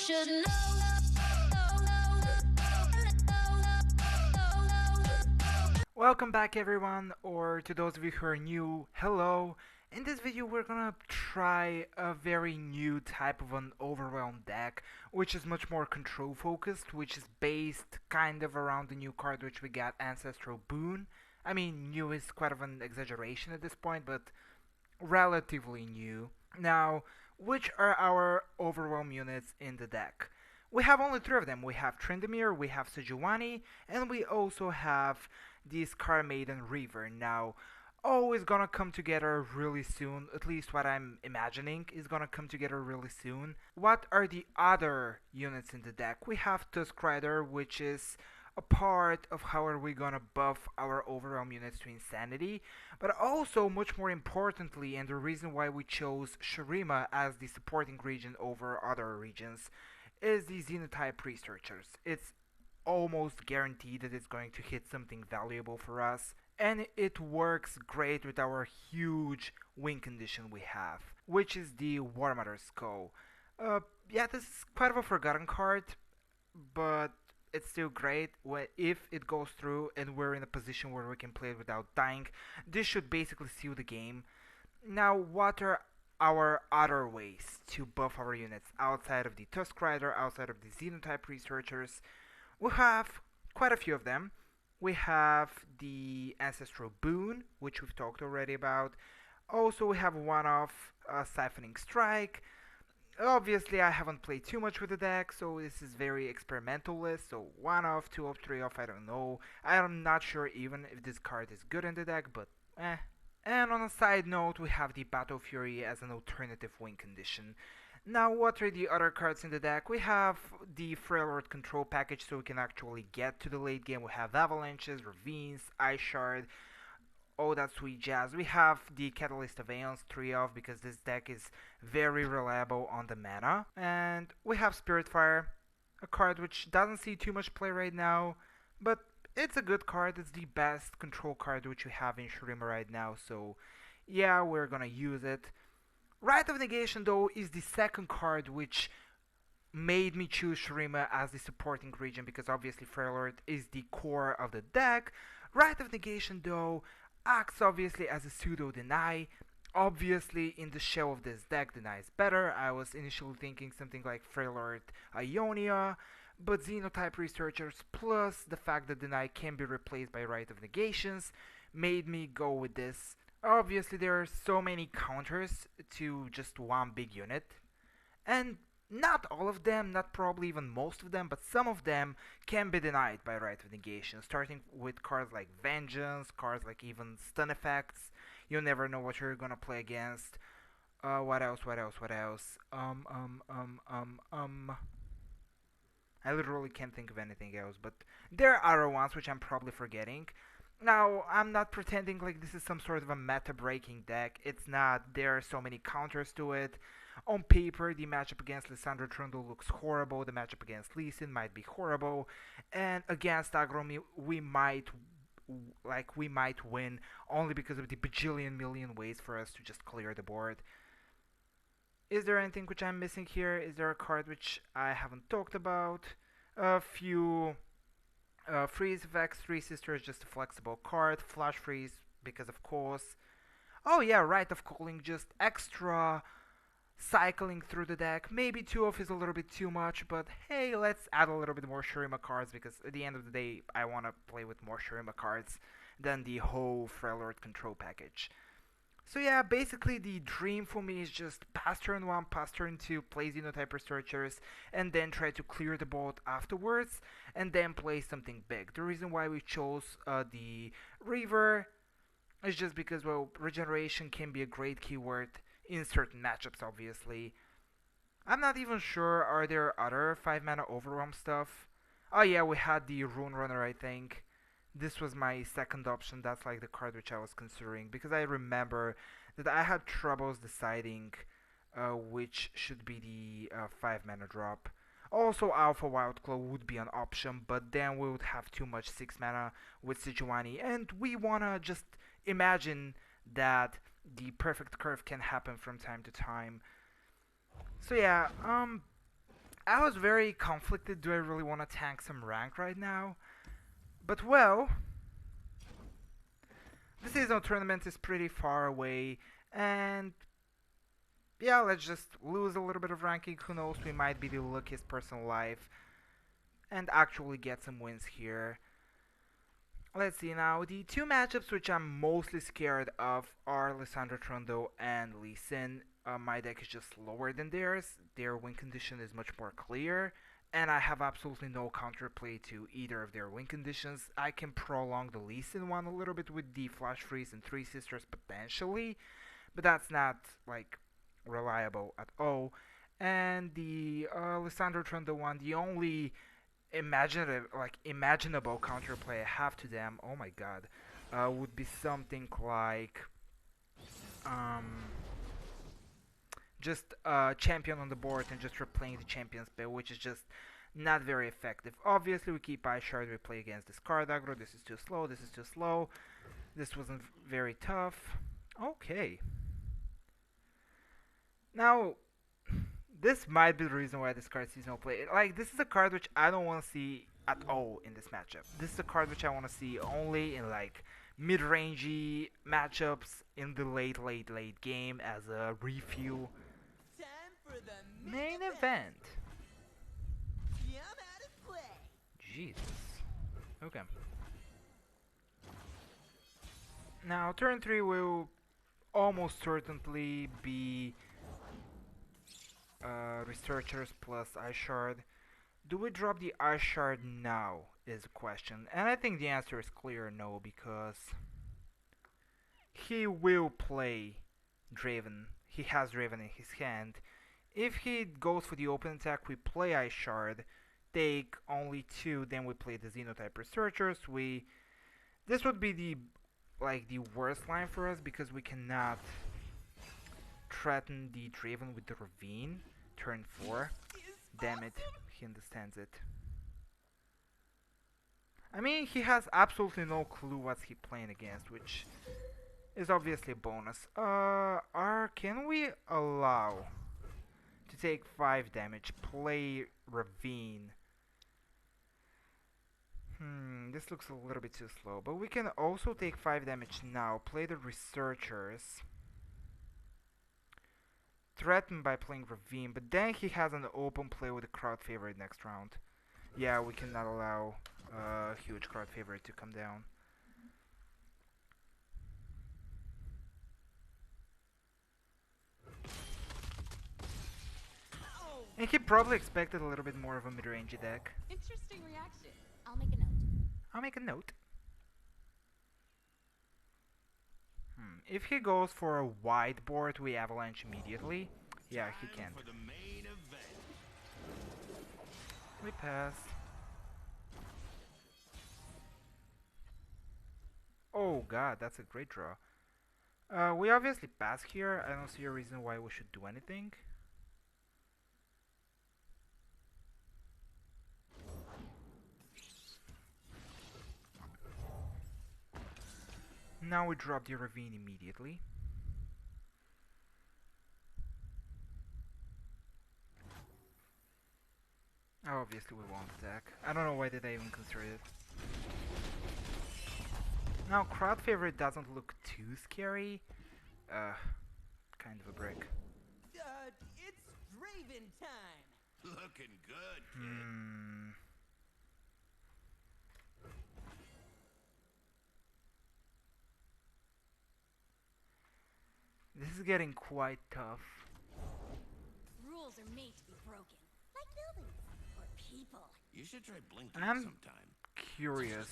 should know. Welcome back everyone, or to those of you who are new, hello. In this video we're gonna try a very new type of an overwhelm deck, which is much more control focused, which is based kind of around the new card which we got, Ancestral Boon. I mean, new is quite of an exaggeration at this point, but relatively new. Now, which are our overwhelm units in the deck? We have only three of them. We have Tryndamere, we have Sejuani, and we also have the Scar Maiden Reaver. Now, always gonna come together really soon, at least what I'm imagining is gonna come together really soon. What are the other units in the deck? We have Tusk Rider, which is a part of how are we gonna buff our overwhelm units to insanity, but also much more importantly, and the reason why we chose Shurima as the supporting region over other regions, is the Xenotype researchers. It's almost guaranteed that it's going to hit something valuable for us, and it works great with our huge win condition we have, which is the War Mother's Skull. Yeah, this is quite of a forgotten card, but it's still great if it goes through and we're in a position where we can play it without dying. This should basically seal the game. Now, what are our other ways to buff our units outside of the Tusk Rider, outside of the Xenotype researchers? We have quite a few of them. We have the Ancestral Boon, which we've talked already about. Also, we have one of Siphoning Strike. Obviously, I haven't played too much with the deck, so this is very experimental list. So one off, two off, three off, I don't know. I'm not sure even if this card is good in the deck, but eh. And on a side note, we have the Battle Fury as an alternative win condition. Now, what are the other cards in the deck? We have the Freljord control package, so we can actually get to the late game. We have Avalanches, Ravines, Ice Shard, all that sweet jazz. We have the Catalyst of Aeons 3 of, because this deck is very reliable on the mana. And we have Spiritfire, a card which doesn't see too much play right now, but it's a good card. It's the best control card which we have in Shurima right now, so yeah, we're gonna use it. Rite of Negation, though, is the second card which made me choose Shurima as the supporting region, because obviously Freljord is the core of the deck. Rite of Negation, though, acts obviously as a pseudo deny. Obviously, in the shell of this deck, deny is better. I was initially thinking something like Freljord Ionia, but Xenotype researchers plus the fact that deny can be replaced by Rite of Negations made me go with this. Obviously, there are so many counters to just one big unit, and not all of them, not probably even most of them, but some of them can be denied by Rite of Negation, starting with cards like Vengeance, cards like even Stun Effects. You never know what you're gonna play against. What else, what else, what else? I literally can't think of anything else, but there are other ones which I'm probably forgetting. Now, I'm not pretending like this is some sort of a meta-breaking deck. It's not. There are so many counters to it. On paper, the matchup against Lissandra Trundle looks horrible. The matchup against Lee Sin might be horrible. And against Agro, we might win only because of the bajillion million ways for us to just clear the board. Is there anything which I'm missing here? Is there a card which I haven't talked about? A few freeze effects. Three Sisters, just a flexible card. Flash freeze, because of course. Oh yeah, Rite of Calling, just extra cycling through the deck. Maybe two of is a little bit too much, but hey, let's add a little bit more Shurima cards, because at the end of the day, I want to play with more Shurima cards than the whole Freljord control package. So yeah, basically the dream for me is just pass turn 1, pass turn 2, play Xenotype researchers, and then try to clear the board afterwards, and then play something big. The reason why we chose the Reaver is just because, well, regeneration can be a great keyword in certain matchups, obviously. I'm not even sure, are there other 5 mana overwhelm stuff? Oh yeah, we had the Rune Runner, I think. This was my second option. That's like the card which I was considering, because I remember that I had troubles deciding which should be the 5 mana drop. Also, Alpha Wildclaw would be an option, but then we would have too much 6 mana with Sejuani, and we wanna just imagine that the perfect curve can happen from time to time. So yeah, I was very conflicted. Do I really want to tank some rank right now? But well, the seasonal tournament is pretty far away, and yeah, let's just lose a little bit of ranking. Who knows? We might be the luckiest person alive and actually get some wins here. Let's see now. The two matchups which I'm mostly scared of are Lissandra Trundle and Lee Sin. My deck is just lower than theirs. Their win condition is much more clear, and I have absolutely no counterplay to either of their win conditions. I can prolong the Lee Sin one a little bit with the Flash Freeze and Three Sisters potentially, but that's not like reliable at all. And the Lissandra Trundle one, the only imaginable counterplay I have to them, oh my god, would be something like um, just champion on the board and just replaying the champion spell, which is just not very effective. Obviously, we keep Ice Shard, we play against this card aggro. This is too slow. This is too slow. This wasn't very tough. Okay. Now, this might be the reason why this card sees no play. Like, this is a card which I don't want to see at all in this matchup. This is a card which I want to see only in, like, mid-rangey matchups in the late game as a refuel. Time for the Main event. Yeah, I'm out of play. Jesus. Okay. Now, turn 3 will almost certainly be Researchers plus Ice Shard. Do we drop the Ice Shard now is the question. And I think the answer is clear no, because he will play Draven. He has Draven in his hand. If he goes for the open attack, we play Ice Shard, take only 2, then we play the Xenotype Researchers. This would be the worst line for us because we cannot threaten the Draven with the Ravine. Turn 4. Damn it, he understands it. I mean, he has absolutely no clue what he's playing against, which is obviously a bonus. Can we allow to take 5 damage, play Ravine? This looks a little bit too slow, but we can also take 5 damage now, play the Researchers, threaten by playing Ravine, but then he has an open play with a crowd favorite next round. Yeah, we cannot allow a huge crowd favorite to come down. And he probably expected a little bit more of a mid-range deck. Interesting reaction. I'll make a note. I'll make a note. If he goes for a wide board, we avalanche immediately. Yeah, he can't. We pass. Oh god, that's a great draw. We obviously pass here. I don't see a reason why we should do anything. Now we drop the Ravine immediately. Obviously we won't attack. I don't know why did I even consider it. Now crowd favorite doesn't look too scary. Kind of a brick. It's Draven time. Looking good, kid. This is getting quite tough. Rules are made to be broken, like buildings or people. You should try blinking I'm sometime. Curious.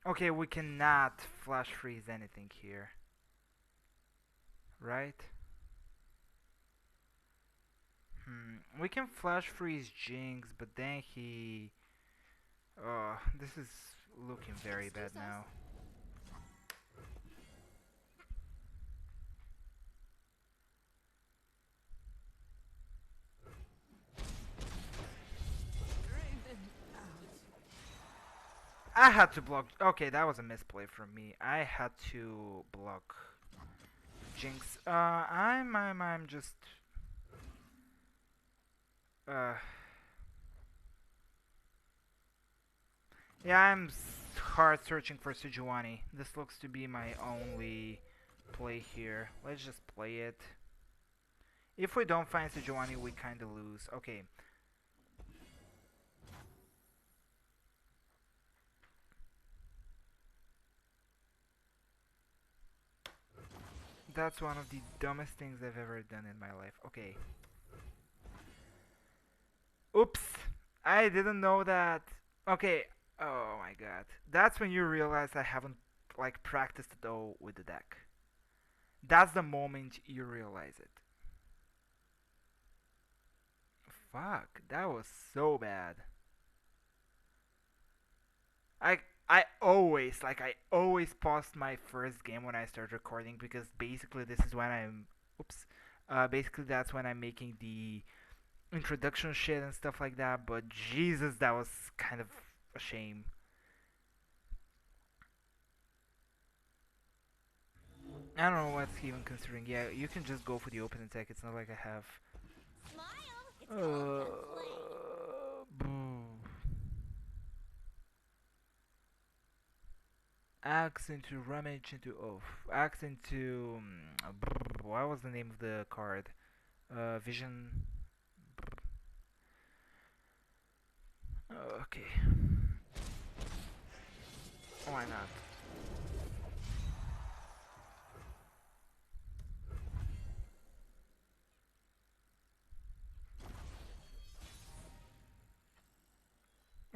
Okay, we cannot flash freeze anything here. Right? We can flash freeze Jinx, but then he... this is looking very bad now. I had to block. Okay, that was a misplay from me. I had to block Jinx. I'm just Uh, yeah, I'm hard searching for Sejuani. This looks to be my only play here. Let's just play it. If we don't find Sejuani, we kinda lose. Okay. That's one of the dumbest things I've ever done in my life. Okay. Oops. I didn't know that. Okay. Oh my god. That's when you realize I haven't like practiced though with the deck. That's the moment you realize it. Fuck, that was so bad. I I always pause my first game when I start recording because basically this is when I'm oops. Basically that's when I'm making the introduction shit and stuff like that, but Jesus, that was kind of a shame. I don't know what's he even considering. Yeah, you can just go for the open attack. It's not like I have. Smile. It's all fun play. Axe into rummage into axe into what was the name of the card? Vision. Okay. Why not?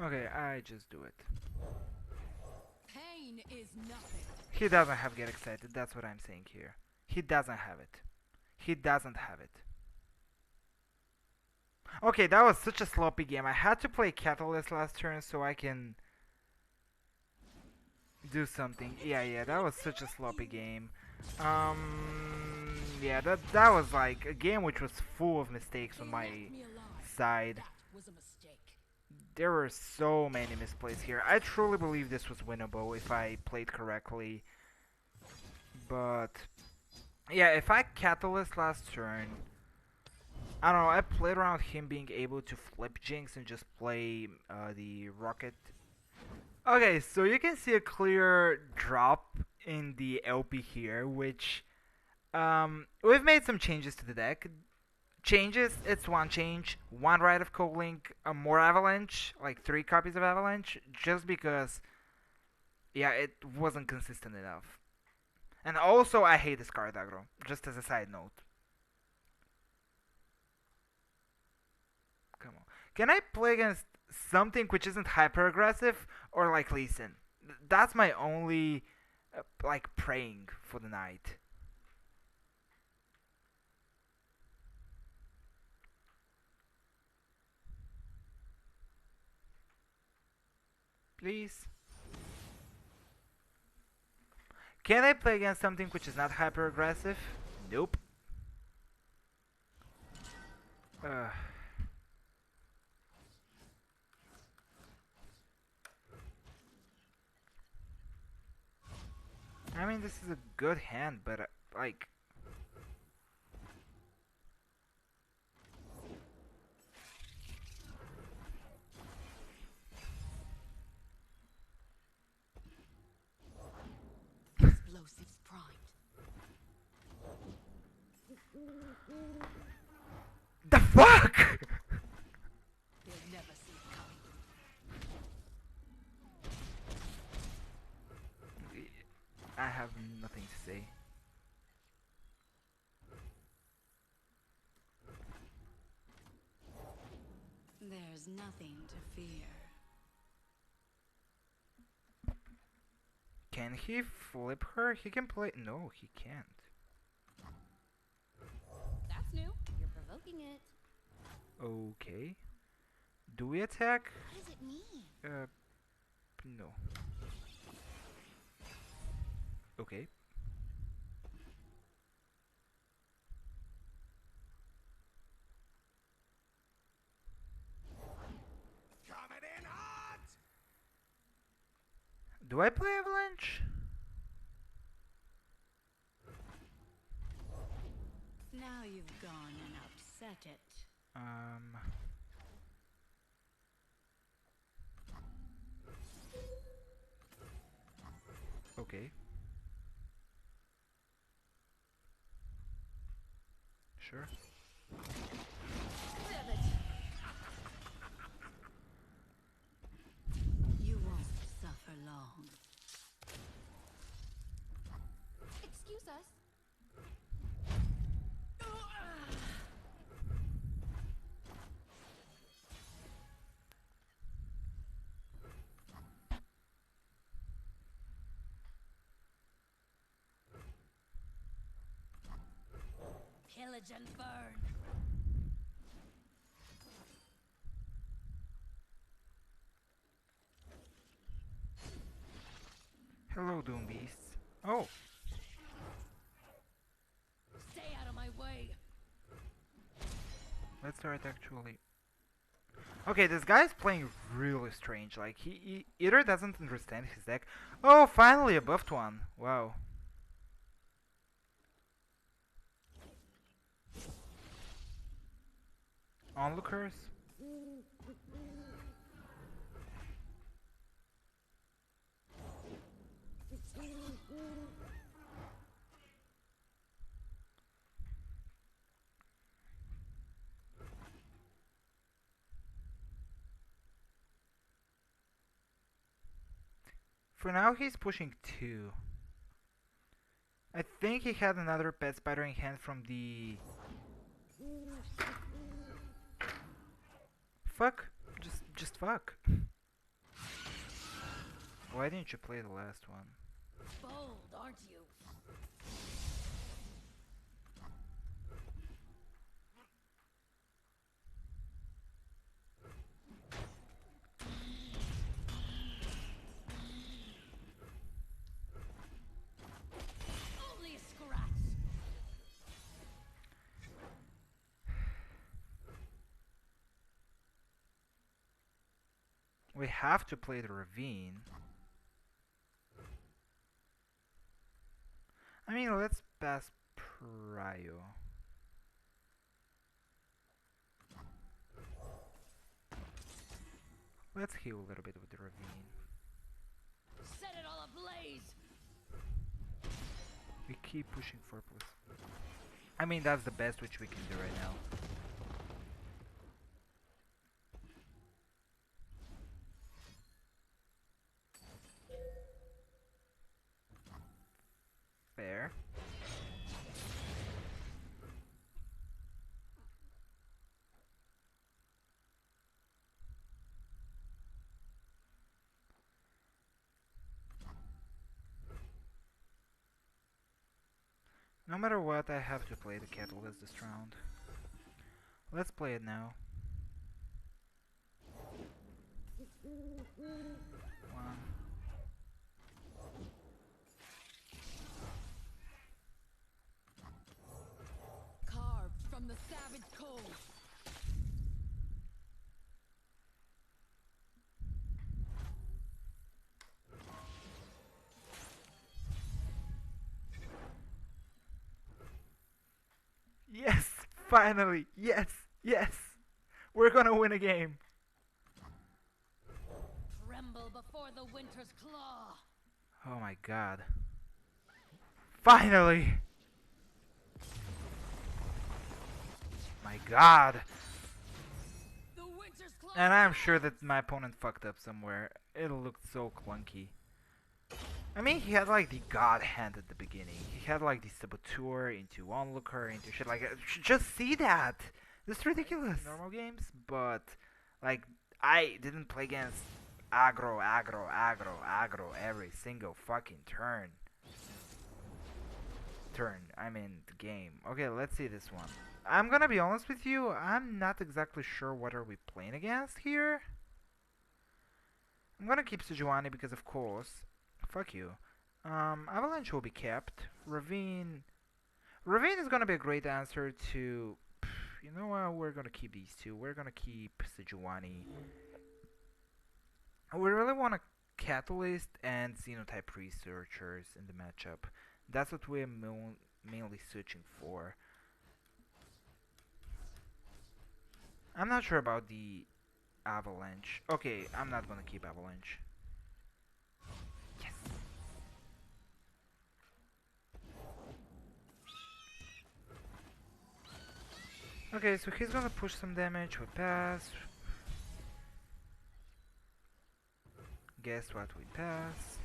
Okay, I just do it. Pain is nothing. He doesn't have get excited. That's what I'm saying here. He doesn't have it. He doesn't have it. Okay, that was such a sloppy game. I had to play Catalyst last turn so I can do something. Yeah, that was such a sloppy game. Yeah, that was like a game which was full of mistakes on my side. That was a mistake. There were so many misplays here. I truly believe this was winnable if I played correctly. But yeah, if I Catalyst last turn, I don't know, I played around him being able to flip Jinx and just play the Rocket. Okay, so you can see a clear drop in the LP here, which we've made some changes to the deck. Changes, it's one change, one Rite of Coaling, a more Avalanche, like 3 copies of Avalanche, just because, yeah, it wasn't consistent enough. And also, I hate this card aggro, just as a side note. Come on. Can I play against something which isn't hyper aggressive or like Lee Sin? That's my only like praying for the night. Please. Can I play against something which is not hyper aggressive? Nope. I mean, this is a good hand, but like. Explosives primed. The fuck? They'll never see it coming. I have nothing to say. There's nothing to fear. Can he flip her? He can play. No, he can't. That's new. You're provoking it. Okay. Do we attack? What does it mean? No. Okay. Coming in hot! Do I play Avalanche? Now you've gone and upset it. Sure. Damn it! You won't suffer long. Excuse us. Pillage and burn. Hello, Doom Beasts. Oh, Stay out of my way. let's start actually. Okay, this guy's playing really strange. Like, he either doesn't understand his deck. Oh, finally a buffed one. Wow. Onlookers? For now, he's pushing 2. I think he had another pet spider in hand from the... Fuck. Just fuck. Why didn't you play the last one? Bold, aren't you? Only a scratch. We have to play the ravine. I mean, let's pass Prio. Let's heal a little bit with the ravine. Set it all ablaze. We keep pushing 4+. I mean, that's the best which we can do right now. Fair. No matter what, I have to play the Catalyst this round. Let's play it now. 1. Carved from the savage cold. Yes! Finally! Yes! Yes! We're gonna win a game! Tremble before the winter's claw. Oh my god. Finally! My god! The winter's claw. And I'm sure that my opponent fucked up somewhere. It looked so clunky. I mean, he had like the god hand at the beginning. He had like the saboteur into onlooker into shit like that. Just see that! This is ridiculous. Normal games, but like I didn't play against agro every single fucking turn. I mean the game. Okay, let's see this one. I'm gonna be honest with you, I'm not exactly sure what are we playing against here. I'm gonna keep Sejuani because of course. Fuck you. Avalanche will be kept. Ravine is gonna be a great answer to... You know what? We're gonna keep these two. We're gonna keep Sejuani. We really want a Catalyst and Xenotype researchers in the matchup. That's what we're mainly searching for. I'm not sure about the Avalanche. Okay, I'm not gonna keep Avalanche. Yes! Okay, so he's gonna push some damage. We pass. Guess what? We pass.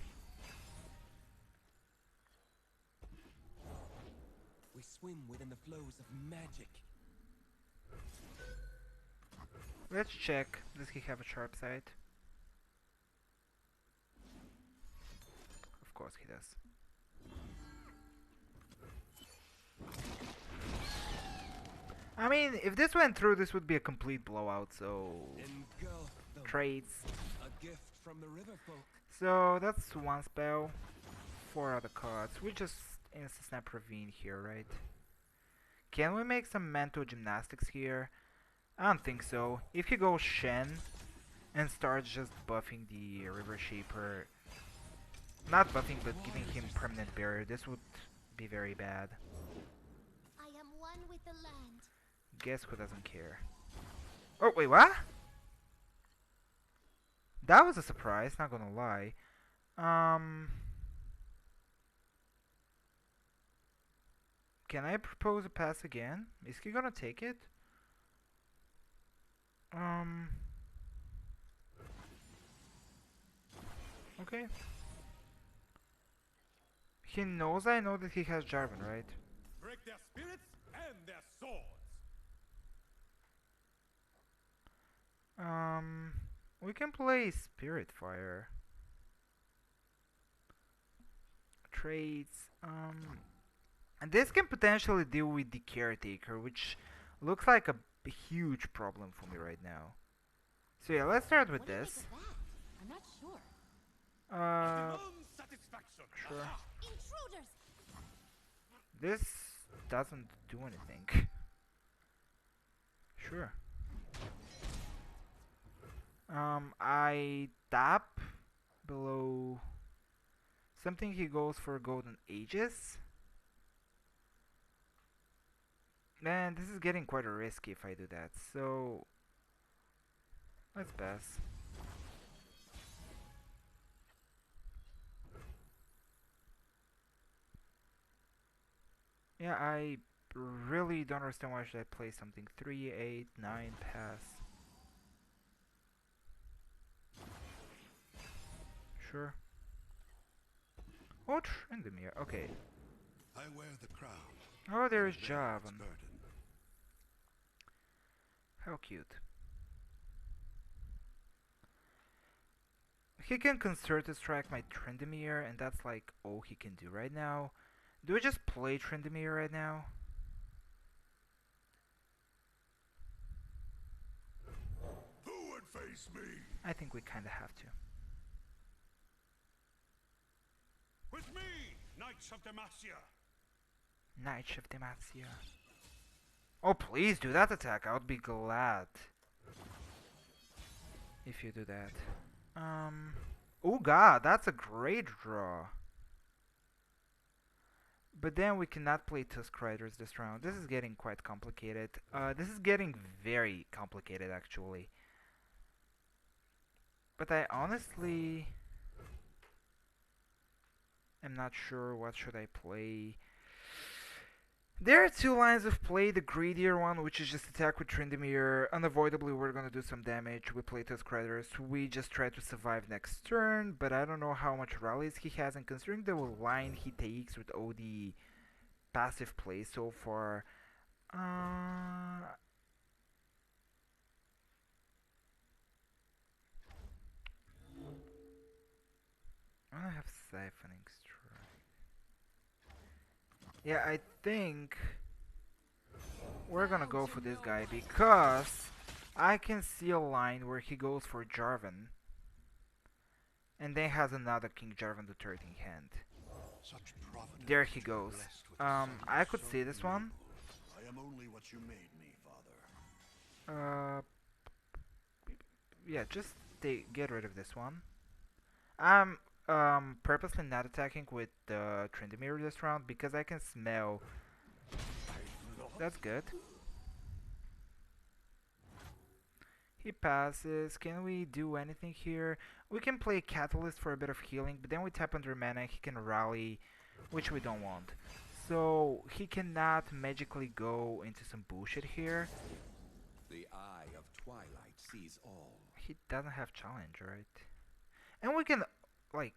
We swim within the flows of magic. Let's check. Does he have a sharp sight? Of course he does. I mean, if this went through, this would be a complete blowout, so... Engulf them. Trades. A gift from the river folk. So, that's one spell. 4 other cards. We just instant snap ravine here, right? Can we make some mental gymnastics here? I don't think so. If he goes Shen and starts just buffing the River Shaper, not buffing but giving him permanent barrier, this would be very bad. I am one with the land. Guess who doesn't care? Oh, wait, what? That was a surprise, not gonna lie. Can I propose a pass again? Is he gonna take it? Okay. He knows I know that he has Jarvan, right? Break their spirits and their swords. We can play Spirit Fire. Trades, and this can potentially deal with the Caretaker, which looks like a huge problem for me right now. So yeah, let's start with What do you this. think of that? I'm not sure. Satisfaction. Sure. Intruders! This doesn't do anything. Sure. I tap below something. He goes for Golden Aegis. Man, this is getting quite risky if I do that. So let's pass. Yeah, I really don't understand why should I play something 3, 8, 9, pass. Sure. Oh, Tryndamere. Okay. I wear the crown. Oh, there's and bear its Javan. burden. How cute. He can concerted strike my Tryndamere, and that's like all he can do right now. Do we just play Tryndamere right now? Who would face me? I think we kinda have to. With me, Knights of Demacia. Knights of Demacia. Oh, please do that attack. I would be glad if you do that. Oh god, that's a great draw. But then we cannot play Tusk Riders this round. This is getting quite complicated. This is getting very complicated, actually. But I honestly am not sure what should I play. There are two lines of play. The greedier one, which is just attack with Tryndamere. Unavoidably, we're gonna do some damage. We play Tusk Riders. We just try to survive next turn, but I don't know how much rallies he has, and considering the line he takes with all the passive plays so far, I have Siphoning Strike. Yeah, I think we're gonna go for this guy because I can see a line where he goes for Jarvan and then has another King Jarvan the third in hand. There he goes. I could see this one. I am only what you made me, father. Yeah, just get rid of this one. I'm purposely not attacking with the Tryndamere this round because I can smell. That's good. He passes. Can we do anything here? We can play Catalyst for a bit of healing, but then we tap under mana and he can rally, which we don't want. So he cannot magically go into some bullshit here. The eye of twilight sees all. He doesn't have challenge, right? And we can, like...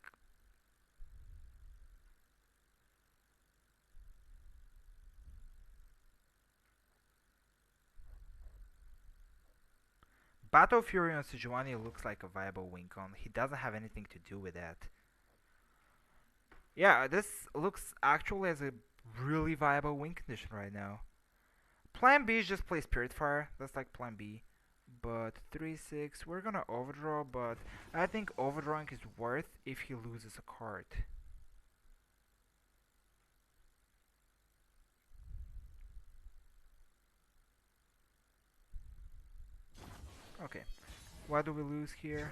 Battle Fury on Sejuani looks like a viable win con. He doesn't have anything to do with that. Yeah, this looks actually as a really viable win condition right now. Plan B is just play Spiritfire. That's like plan B. But 3-6, we're gonna overdraw, but I think overdrawing is worth if he loses a card. Okay, what do we lose here?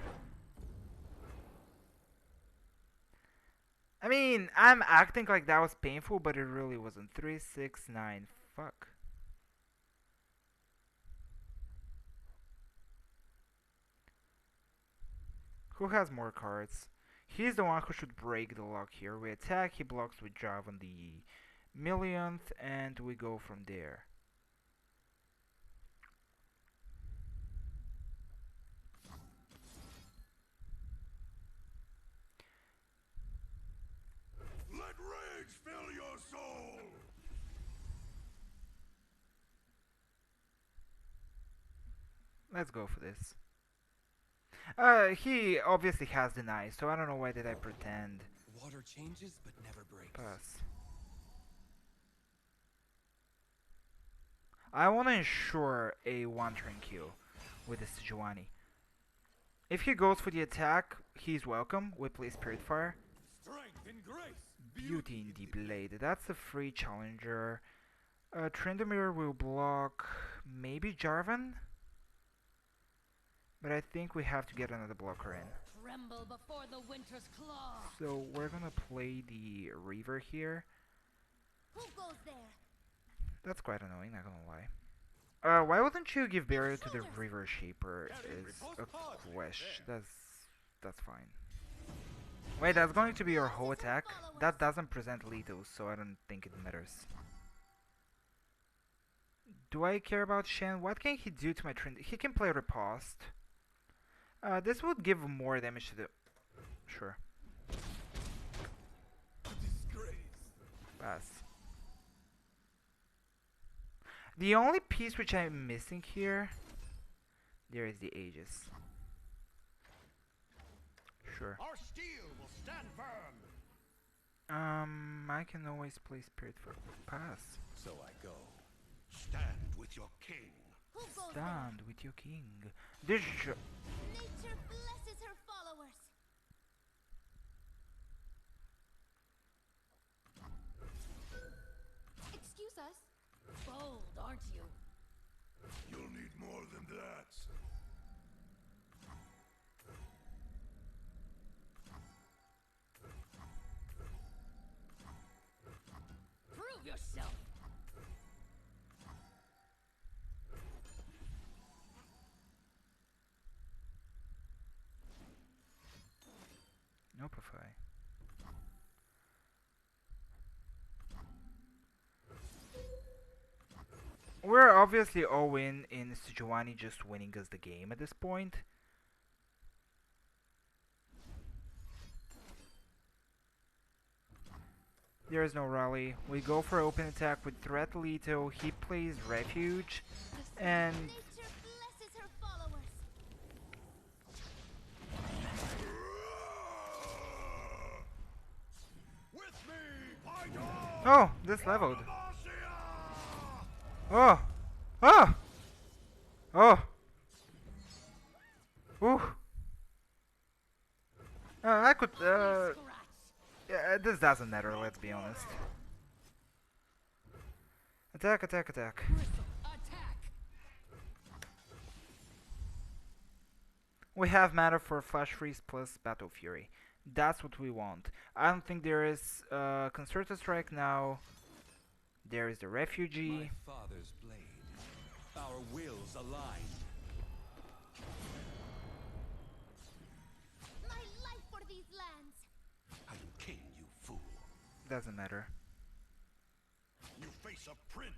I mean, I'm acting like that was painful, but it really wasn't. 3-6-9, fuck. Who has more cards? He's the one who should break the lock here. We attack, he blocks with Drive on the millionth, and we go from there. Let rage fill your soul! Let's go for this. He obviously has deny, so I don't know why did I pretend. Water changes but never breaks. Pass. I want to ensure a one-turn kill with the Sejuani. If he goes for the attack, he's welcome. We play Spiritfire. Strength and grace. Beauty in the Blade. That's a free challenger. Tryndamere will block maybe Jarvan? But I think we have to get another blocker in. Tremble before the winter's claw. So we're gonna play the Reaver here. Who goes there? That's quite annoying, not gonna lie. Why wouldn't you give barrier to the Reaver Shaper is a question. That's fine. Wait, that's going to be your whole attack? That doesn't present lethal, so I don't think it matters. Do I care about Shen? What can he do to my Trynd? He can play Riposte. This would give more damage to the... Sure. Pass. The only piece which I'm missing here... There is the Aegis. Sure. Our steel will stand firm. I can always play Spirit for pass. So I go. Stand with your king. Who goes Stand with your king. This there? Nature blesses her followers. Excuse us. Bold, aren't you? You'll need more than that. Prove yourself. No profile. We're obviously all in Sejuani just winning us the game at this point. There is no rally. We go for open attack with threat lethal. He plays refuge, and Nature blesses her followers. With me, fight on! oh, this leveled. Oh, oh, oh. Ooh. I could. Scratch. Yeah, this doesn't matter. Let's be honest. Attack! Attack! Attack! Bristle. Attack. We have mana for Flash Freeze plus Battle Fury. That's what we want. I don't think there is Concerted Strike now. There is the Refugee. My father's blade. Our wills aligned. My life for these lands. I am king, you fool. Doesn't matter. face a prince.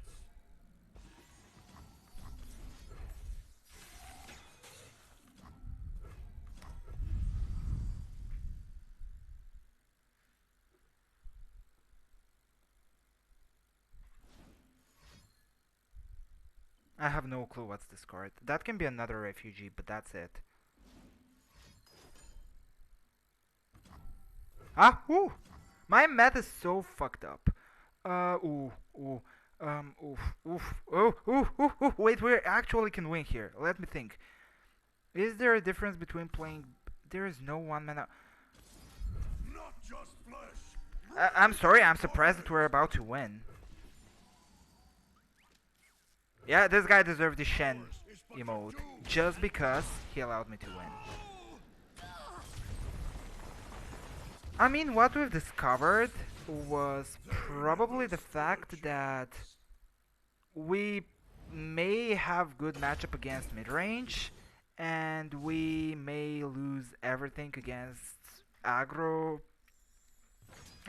I have no clue what's this card. That can be another refugee, but that's it. Ah, ooh! My math is so fucked up. Ooh, ooh, oof, oof, oh, ooh, ooh, ooh. Wait, we actually can win here. Let me think. Is there a difference between playing? There is no one mana. Not just flesh. I'm sorry, I'm surprised that we're about to win. Yeah, this guy deserved the Shen emote just because he allowed me to win. I mean, what we've discovered was probably the fact that we may have good matchup against mid-range, and we may lose everything against aggro.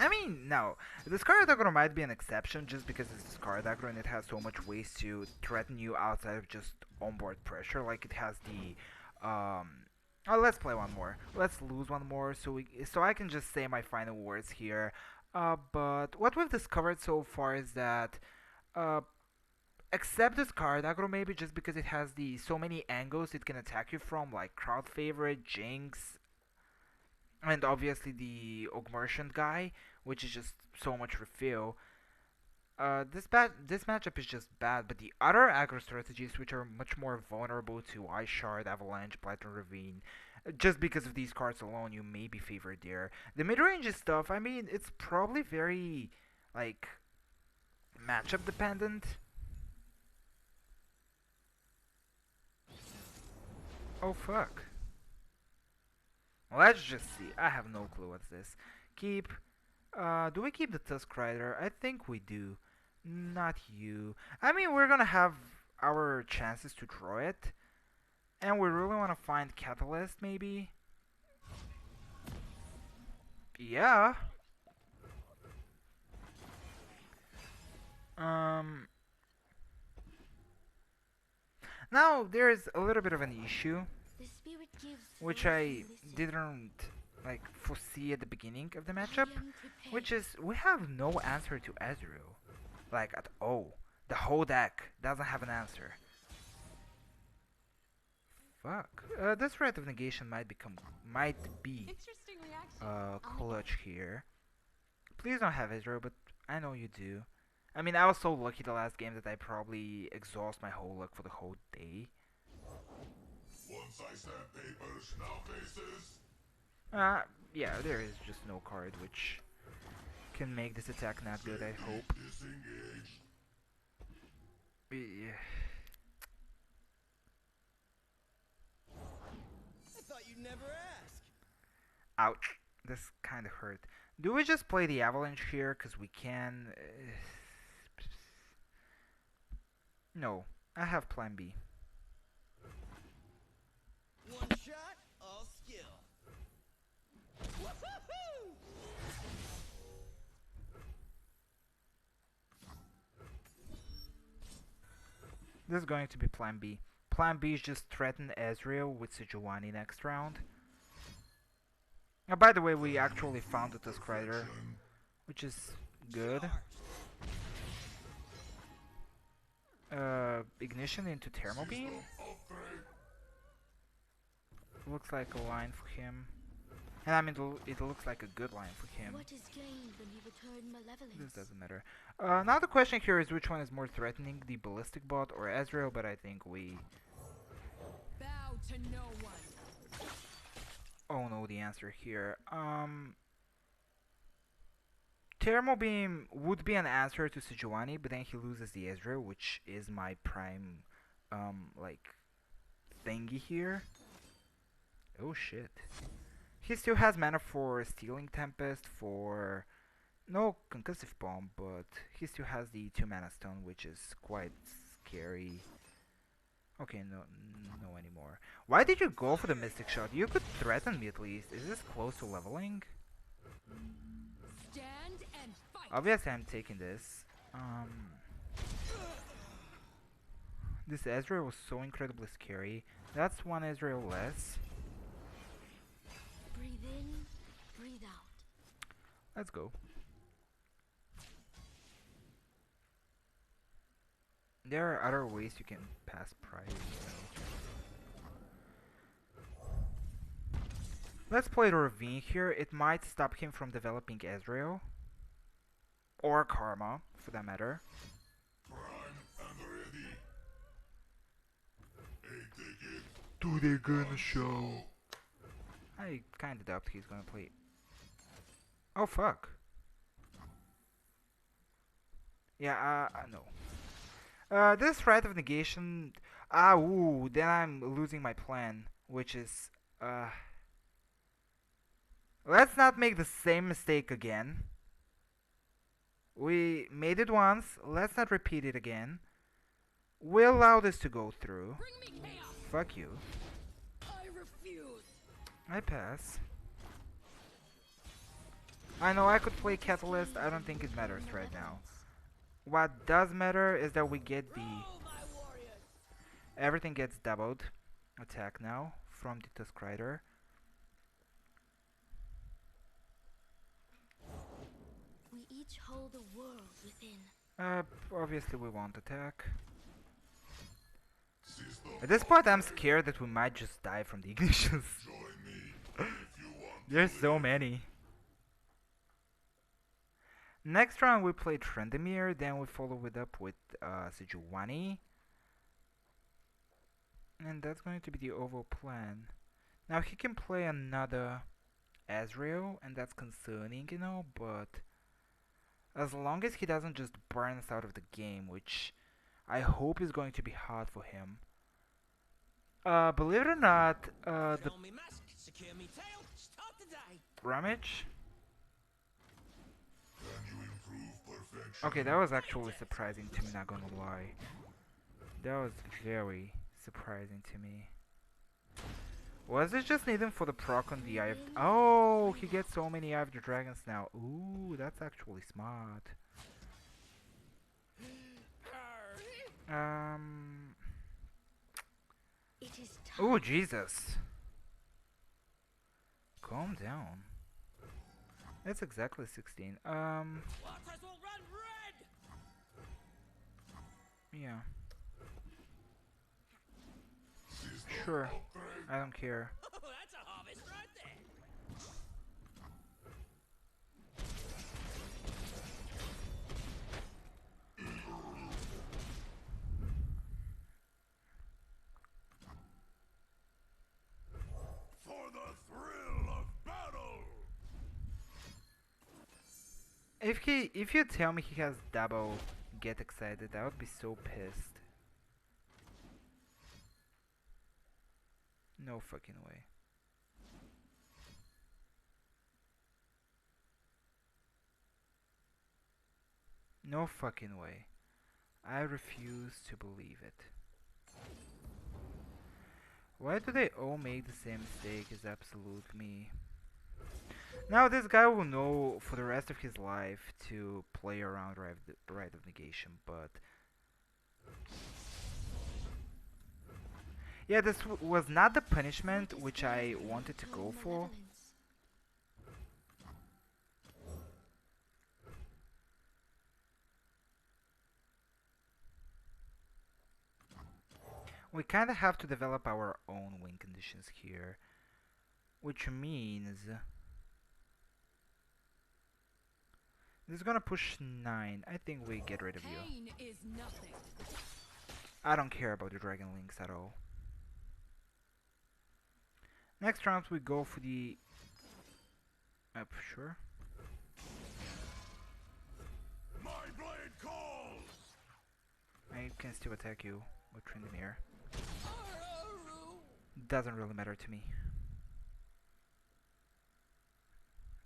I mean, no. The Scarlet Aggro might be an exception just because it's the Scarlet Aggro and it has so much ways to threaten you outside of just onboard pressure. Like it has the oh, let's play one more. Let's lose one more so I can just say my final words here. But what we've discovered so far is that except this card aggro maybe just because it has the so many angles it can attack you from, like crowd favorite, Jinx, and obviously the Augmerchant guy, which is just so much refill. This matchup is just bad, but the other aggro strategies, which are much more vulnerable to Ice Shard, Avalanche, Platinum Ravine, just because of these cards alone, you may be favored there. The mid-range stuff, I mean, it's probably very, like, matchup dependent. Oh fuck. Let's just see. I have no clue what's this. Keep. Do we keep the Tusk Rider? I think we do. Not you. I mean, we're gonna have our chances to draw it. And we really wanna find Catalyst, maybe? Yeah. Now, there's a little bit of an issue, which I didn't like foresee at the beginning of the matchup, which is we have no answer to Ezreal, like at all. The whole deck doesn't have an answer. Fuck. This Rite of Negation might be clutch here. Please don't have Ezreal, but I know you do. I mean, I was so lucky the last game that I probably exhaust my whole luck for the whole day. Once I stamp papers, now faces. Yeah, there is just no card which can make this attack not good, I hope. Disengaged. Yeah. I thought you'd never ask. Ouch. This kinda hurt. Do we just play the Avalanche here? Cause we can... No. I have plan B. One shot, all skill. Woo-hoo-hoo! This is going to be plan B. Plan B is just threaten Ezreal with Sejuani next round. By the way, we actually found the Tusk Rider, which is good. Ignition into Thermal Beam? Looks like a line for him. And I mean, it looks like a good line for him. What is gained when you return malevolence? This doesn't matter. Now the question here is which one is more threatening, the Ballistic Bot or Ezreal, but I think we... Bow to no one. Oh no, the answer here. Thermal Beam would be an answer to Sejuani, but then he loses the Ezreal, which is my prime, like, thingy here. Oh shit. He still has mana for Stealing Tempest, for no Concussive Bomb, but he still has the 2 mana stone, which is quite scary. Okay, no anymore. Why did you go for the Mystic Shot? You could threaten me at least. Is this close to leveling? Stand and fight. Obviously I'm taking this. This Ezreal was so incredibly scary. That's one Ezreal less. Breathe in, breathe out. Let's go. There are other ways you can pass prize. Let's play the Ravine here. It might stop him from developing Ezreal. Or Karma, for that matter. Do they gonna show? I kinda doubt he's gonna play. Oh fuck. Yeah, no. This Rite of Negation. Ooh, then I'm losing my plan, which is, let's not make the same mistake again. We made it once, let's not repeat it again. We'll allow this to go through. Bring me chaos. Fuck you. I refuse. I pass. I know I could play Catalyst, I don't think it matters right now. What does matter is that we get the... Everything gets doubled attack now from the Tusk Rider. We each hold a world within. Obviously we won't attack. At this point I'm scared that we might just die from the ignitions. There's so many. Next round we play Tryndamere, then we follow it up with Sejuani. And that's going to be the overall plan. Now he can play another Ezreal, and that's concerning, you know, but as long as he doesn't just burn us out of the game, which I hope is going to be hard for him. Believe it or not, the Tell me mask, secure me tail, start the day. Ramage. Okay, that was actually surprising to me, not gonna lie. That was very surprising to me. Was it just needing for the proc on the Eye of... Oh, he gets so many Eye of the Dragons now. Ooh, that's actually smart. It is time. Oh, Jesus. Calm down. That's exactly 16. Waters will run red. Yeah. Sure. I don't care. Oh, that's a harvest right there. For the thrill of battle! If you tell me he has double get excited, I would be so pissed. No fucking way. No fucking way. I refuse to believe it. Why do they all make the same mistake is absolute me. Now this guy will know for the rest of his life to play around Rite of Negation, but... Yeah, this was not the punishment which I wanted to go for. We kinda have to develop our own win conditions here. Which means... This is gonna push 9. I think we get rid of you. Pain is nothing. I don't care about the Dragon Links at all. Next round we go for the... sure. My blade calls! I can still attack you with Tryndamere. Doesn't really matter to me.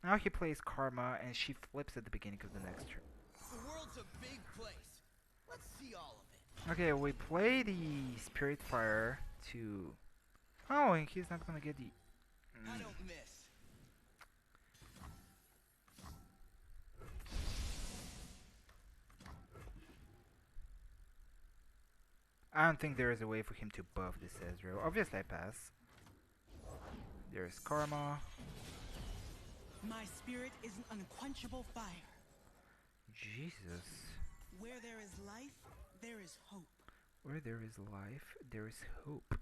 Now he plays Karma and she flips at the beginning of the next turn. The world's a big place. Let's see all of it. Okay, we play the Spirit Fire to... Oh, and he's not gonna get the... I don't miss. I don't think there is a way for him to buff this Ezreal. Obviously I pass. There's Karma. My spirit is an unquenchable fire. Jesus. Where there is life, there is hope. Where there is life, there is hope.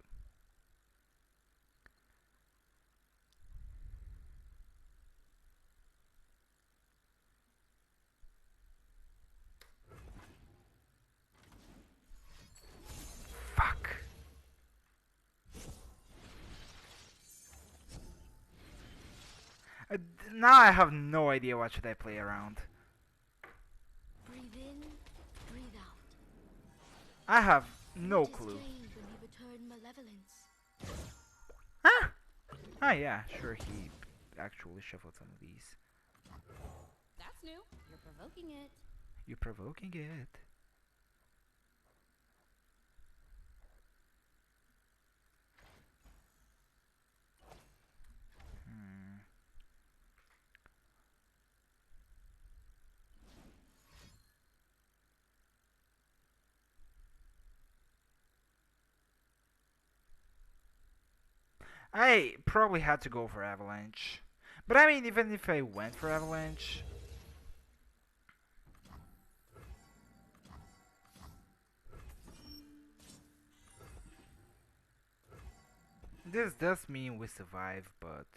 Fuck. Now I have no idea what should I play around. Breathe in, breathe out. I have no What is clue. gained when we return malevolence? Huh? Ah, yeah, sure, he actually shuffled some of these. That's new. You're provoking it. You're provoking it. I probably had to go for Avalanche. But I mean, even if I went for Avalanche... This does mean we survive, but...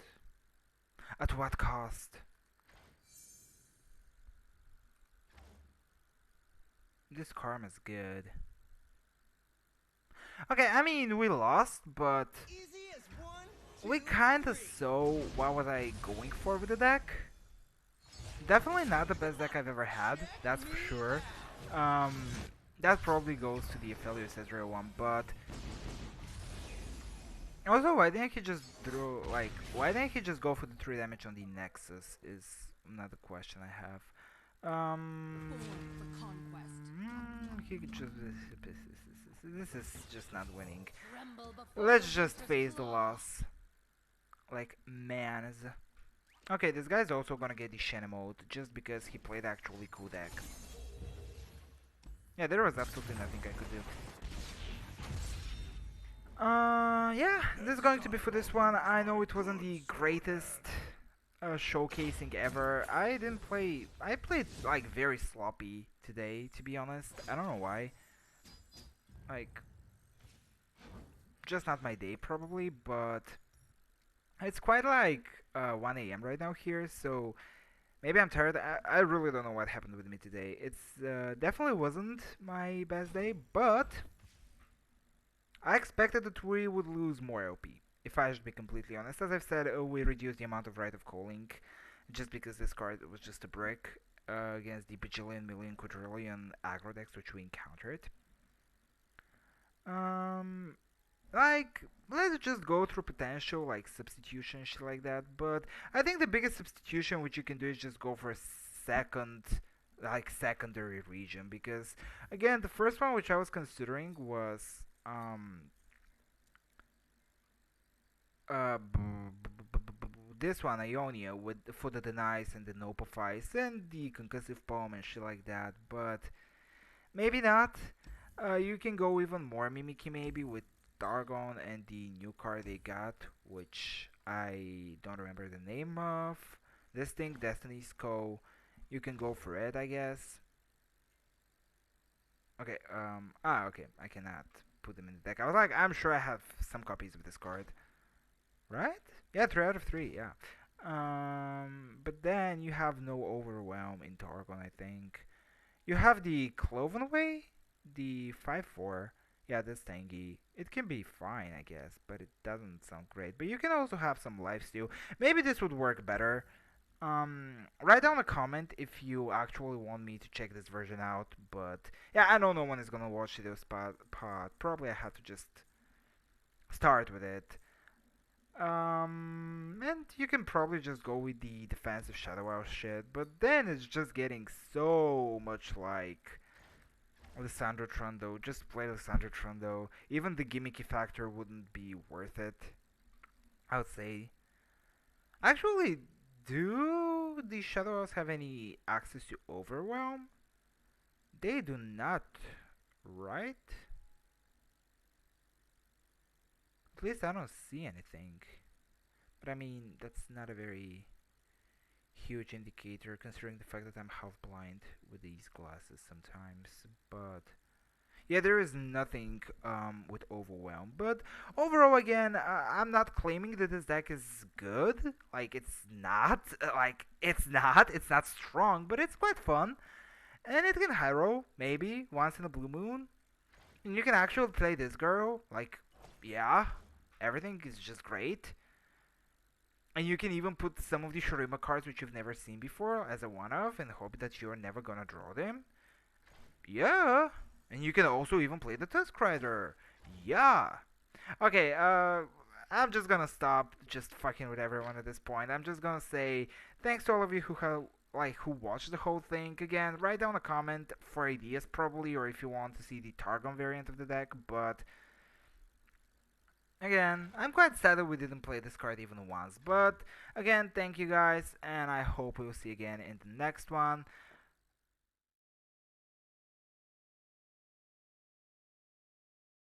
At what cost? This karma's good. Okay, I mean, we lost, but... Easy as one, We two, kinda three. saw what was I going for with the deck. Definitely not the best deck I've ever had, that's for sure. That probably goes to the Aphelios Ezreal one, but... Also, why didn't he just why didn't he just go for the 3 damage on the Nexus is another question I have. Born for conquest. He could just... This is just not winning. Tremble before Let's the just winter's face the claw. loss. Like, mans. Okay, this guy's also gonna get the Shanna mode, just because he played actually cool deck. Yeah, there was absolutely nothing I could do. Yeah, this is going to be for this one. I know it wasn't the greatest showcasing ever. I played like very sloppy today, to be honest. I don't know why. Like, just not my day probably, but it's quite like 1 a.m. right now here, so maybe I'm tired. I really don't know what happened with me today. It's definitely wasn't my best day, but I expected that we would lose more LP, if I should be completely honest. As I've said, we reduced the amount of Rite of Calling, just because this card was just a brick against the bajillion, million, quadrillion aggro decks which we encountered. Like, let's just go through potential, like, substitution, shit like that, but I think the biggest substitution which you can do is just go for a secondary region, because, again, the first one which I was considering was, this one, Ionia, with for the denies and the nopifies and the concussive poem and shit like that, but maybe not. You can go even more mimicky maybe with Dargon and the new card they got, which I don't remember the name of. This thing, Destiny's Co. You can go for it, I guess. Okay, okay, I cannot put them in the deck. I was like, I'm sure I have some copies of this card. Right? Yeah, 3 out of 3, yeah. But then you have no Overwhelm in Targon, I think. You have the Cloven Way, the 5/4. Yeah, this thingy. It can be fine, I guess, but it doesn't sound great. But you can also have some lifesteal. Maybe this would work better. Write down a comment if you actually want me to check this version out. But yeah, I know no one is gonna watch this pod. Probably I have to just start with it. And you can probably just go with the defensive Shadow Owl shit, but then it's just getting so much like Lissandra Trundo. Just play Lissandra Trundo. Even the gimmicky factor wouldn't be worth it, I would say. Actually, do the Shadow Owls have any access to Overwhelm? They do not, right? At least I don't see anything. But I mean, that's not a very huge indicator considering the fact that I'm half blind with these glasses sometimes. But yeah, there is nothing with overwhelm. But overall, again, I'm not claiming that this deck is good. Like it's not. It's not strong, but it's quite fun. And it can high roll maybe once in a blue moon. And you can actually play this girl. Like, yeah, everything is just great. And you can even put some of the Shurima cards which you've never seen before as a one-off and hope that you're never gonna draw them. Yeah. And you can also even play the Tusk Rider. Yeah. Okay, I'm just gonna stop just fucking with everyone at this point. I'm just gonna say thanks to all of you who watched the whole thing. Again, write down a comment for ideas probably, or if you want to see the Targon variant of the deck, but again, I'm quite sad that we didn't play this card even once. But again, thank you guys, and I hope we'll see you again in the next one.